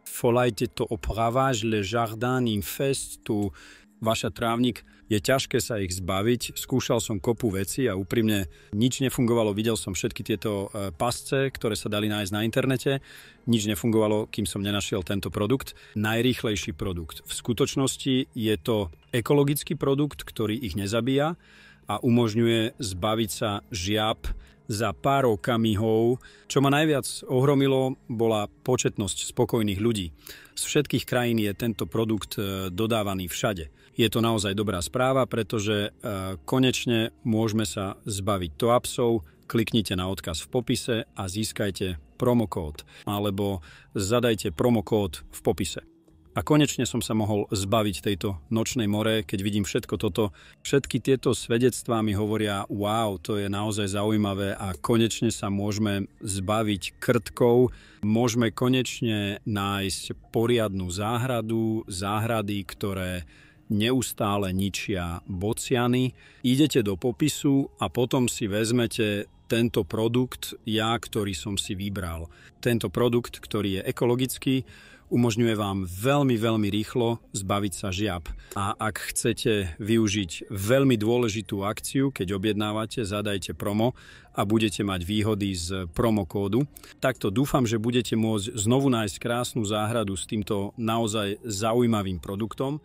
volajte to opravage, le jardin infest, tu vaša trávnik. Je ťažké sa ich zbaviť. Skúšal som kopu veci a úprimne nič nefungovalo. Videl som všetky tieto pasce, ktoré sa dali nájsť na internete. Nič nefungovalo, kým som nenašiel tento produkt. Najrýchlejší produkt. V skutočnosti je to ekologický produkt, ktorý ich nezabíja a umožňuje zbaviť sa žiab za pár okamihov. Čo ma najviac ohromilo, bola početnosť spokojných ľudí. Z všetkých krajín je tento produkt dodávaný všade. Je to naozaj dobrá správa, pretože konečne môžeme sa zbaviť toapsov. Kliknite na odkaz v popise a získajte promokód. Alebo zadajte promokód v popise. A konečne som sa mohol zbaviť tejto nočnej more, keď vidím všetko toto. Všetky tieto svedectvá mi hovoria, wow, to je naozaj zaujímavé a konečne sa môžeme zbaviť krtkov. Môžeme konečne nájsť poriadnu záhrady, ktoré neustále ničia bociany. Idete do popisu a potom si vezmete tento produkt, ktorý som si vybral. Tento produkt, ktorý je ekologický, umožňuje vám veľmi, veľmi rýchlo zbaviť sa žiab. A ak chcete využiť veľmi dôležitú akciu, keď objednávate, zadajte promo a budete mať výhody z promokódu. Takto dúfam, že budete môcť znovu nájsť krásnu záhradu s týmto naozaj zaujímavým produktom.